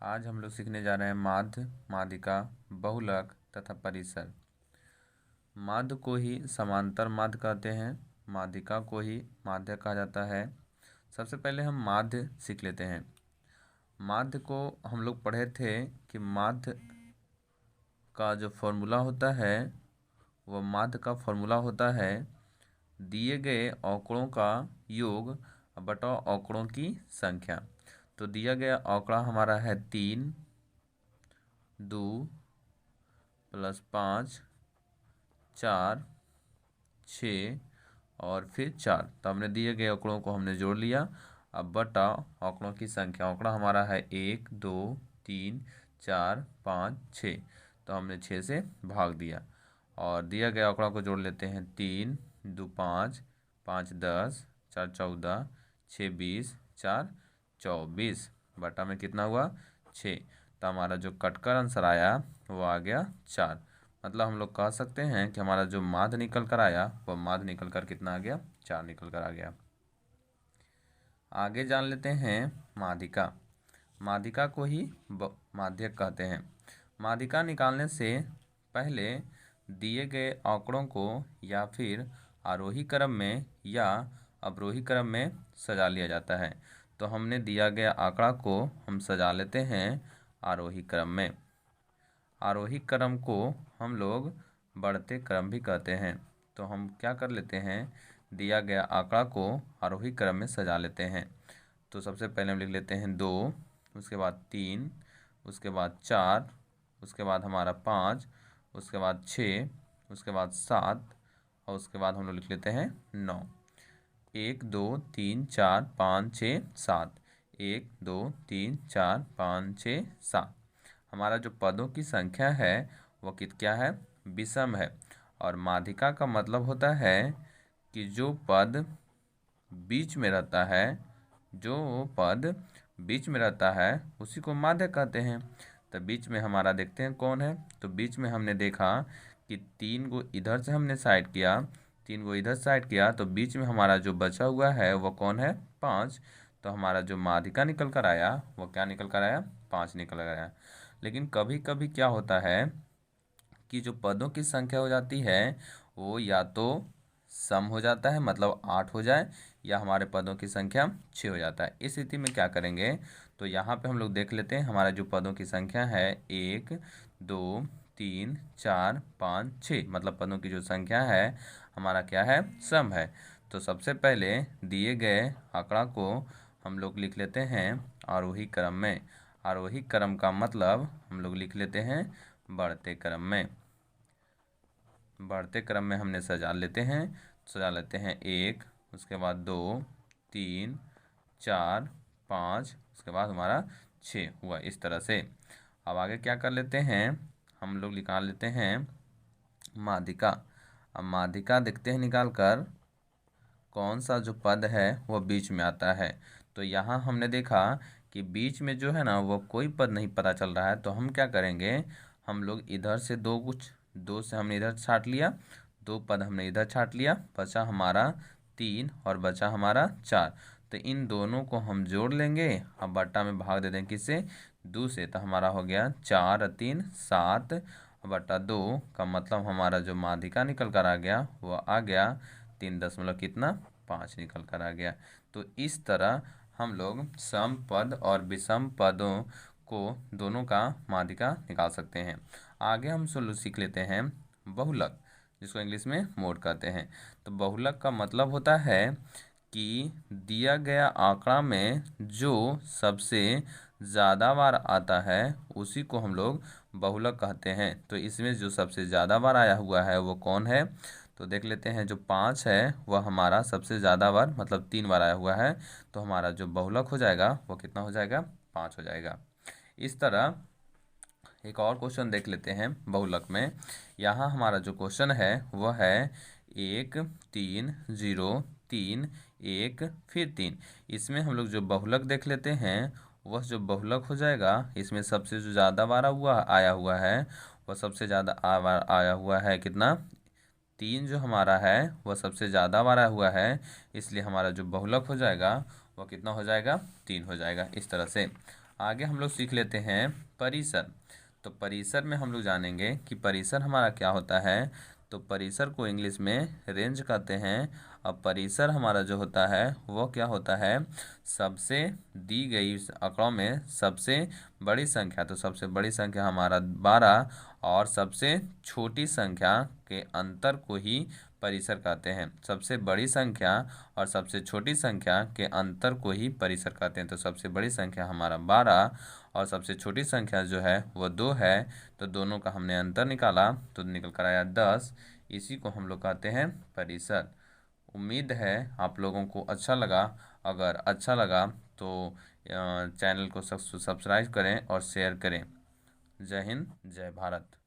आज हम लोग सीखने जा रहे हैं माध्य, माध्यिका, बहुलक तथा परिसर। माध्य को ही समांतर माध्य कहते हैं, माध्यिका को ही माध्य कहा जाता है। सबसे पहले हम माध्य सीख लेते हैं। माध्य को हम लोग पढ़े थे कि माध्य का जो फॉर्मूला होता है वह माध्य का फॉर्मूला होता है दिए गए आंकड़ों का योग बटा आंकड़ों की संख्या। तो दिया गया आंकड़ा हमारा है 3, 2 + 5, 4, 6 और फिर 4। तो हमने दिए गए आंकड़ों को हमने जोड़ लिया। अब बटा आंकड़ों की संख्या, आंकड़ा हमारा है 1, 2, 3, 4, 5, 6। तो हमने 6 से भाग दिया और दिया गया आंकड़ा को जोड़ लेते हैं। 3, 2 5, 5 10, 4 14, 6 20, 4 24 बटा में कितना हुआ 6। तो हमारा जो कटकर आंसर आया वो आ गया 4। मतलब हम लोग कह सकते हैं कि हमारा जो माध्य निकल कर आया वह माध्य निकल कर कितना आ गया 4 निकल कर आ गया। आगे जान लेते हैं माध्यिका। माध्यिका को ही माध्यक कहते हैं। माध्यिका निकालने से पहले दिए गए आंकड़ों को या फिर आरोही क्रम में या अवरोही क्रम में सजा लिया जाता है। तो हमने दिया गया आंकड़ा को हम सजा लेते हैं आरोही क्रम में। आरोही क्रम को हम लोग बढ़ते क्रम भी कहते हैं। तो हम क्या कर लेते हैं, दिया गया आंकड़ा को आरोही क्रम में सजा लेते हैं। तो सबसे पहले हम लिख लेते हैं 2, उसके बाद 3, उसके बाद 4, उसके बाद हमारा 5, उसके बाद 6, उसके बाद 7 और उसके बाद हम लोग लिख लेते हैं 9। 1 2 3 4 5 6 7, 1 2 3 4 5 6 7। हमारा जो पदों की संख्या है वो क्या है, विषम है। और माध्यिका का मतलब होता है कि जो पद बीच में रहता है, जो पद बीच में रहता है उसी को माध्य कहते हैं। तो बीच में हमारा देखते हैं कौन है। तो बीच में हमने देखा कि 3 को इधर से हमने साइड किया, 3 को इधर साइड किया, तो बीच में हमारा जो बचा हुआ है वो कौन है, 5। तो हमारा जो माध्यिका निकल कर आया वो क्या निकल कर आया, 5 निकल कर आया। लेकिन कभी कभी क्या होता है कि जो पदों की संख्या हो जाती है वो या तो सम हो जाता है, मतलब 8 हो जाए, या हमारे पदों की संख्या 6 हो जाता है। इस स्थिति में क्या करेंगे, तो यहाँ पे हम लोग देख लेते हैं हमारा जो पदों की संख्या है 1 2 3 4 5 6, मतलब पदों की जो संख्या है हमारा क्या है, सम है। तो सबसे पहले दिए गए आंकड़ा को हम लोग लिख लेते हैं आरोही क्रम में। आरोही क्रम का मतलब हम लोग लिख लेते हैं बढ़ते क्रम में। बढ़ते क्रम में हमने सजा लेते हैं 1, उसके बाद 2 3 4 5, उसके बाद हमारा 6 हुआ, इस तरह से। अब आगे क्या कर लेते हैं, हम लोग निकाल लेते हैं माध्यिका। अब माध्यिका देखते हैं निकाल कर कौन सा जो पद है वो बीच में आता है। तो यहाँ हमने देखा कि बीच में जो है ना वो कोई पद नहीं पता चल रहा है। तो हम क्या करेंगे, हम लोग इधर से दो से हमने इधर छाट लिया, 2 पद हमने इधर छाट लिया, बचा हमारा 3 और बचा हमारा 4। तो इन दोनों को हम जोड़ लेंगे। अब बट्टा में भाग दे देंगे किससे, 2 से। तो हमारा हो गया 4 और 3 7 बटा 2 का मतलब हमारा जो माध्यिका निकल कर आ गया वो आ गया 3.5 निकल कर आ गया। तो इस तरह हम लोग सम पद और विषम पदों को दोनों का माध्यिका निकाल सकते हैं। आगे हम सीख लेते हैं बहुलक, जिसको इंग्लिश में मोड कहते हैं। तो बहुलक का मतलब होता है कि दिया गया आंकड़ा में जो सबसे ज़्यादा बार आता है उसी को हम लोग बहुलक कहते हैं। तो इसमें जो सबसे ज़्यादा बार आया हुआ है वो कौन है, तो देख लेते हैं। जो 5 है वह हमारा सबसे ज़्यादा बार, मतलब 3 बार आया हुआ है। तो हमारा जो बहुलक हो जाएगा वो कितना हो जाएगा, 5 हो जाएगा। इस तरह एक और क्वेश्चन देख लेते हैं बहुलक में। यहाँ हमारा जो क्वेश्चन है वह है 1 3 0 3 1 फिर 3। इसमें हम लोग जो बहुलक देख लेते हैं वह जो बहुलक हो जाएगा, इसमें सबसे जो ज़्यादा बार आया हुआ है वह सबसे ज़्यादा आया हुआ है कितना, 3 जो हमारा है वह सबसे ज़्यादा बार आया हुआ है। इसलिए हमारा जो बहुलक हो जाएगा वह कितना हो जाएगा, 3 हो जाएगा, इस तरह से। आगे हम लोग सीख लेते हैं परिसर। तो परिसर में हम लोग जानेंगे कि परिसर हमारा क्या होता है। तो परिसर को इंग्लिश में रेंज कहते हैं। अब परिसर हमारा जो होता है वो क्या होता है, सबसे दी गई आंकड़ों में सबसे बड़ी संख्या। तो सबसे बड़ी संख्या हमारा 12 और सबसे छोटी संख्या के अंतर को ही परिसर कहते हैं। सबसे बड़ी संख्या और सबसे छोटी संख्या के अंतर को ही परिसर कहते हैं। तो सबसे बड़ी संख्या हमारा 12 और सबसे छोटी संख्या जो है वो 2 है। तो दोनों का हमने अंतर निकाला तो निकल कर आया 10। इसी को हम लोग कहते हैं परिसर। उम्मीद है आप लोगों को अच्छा लगा। अगर अच्छा लगा तो चैनल को सब्सक्राइब करें और शेयर करें। जय हिंद, जय भारत।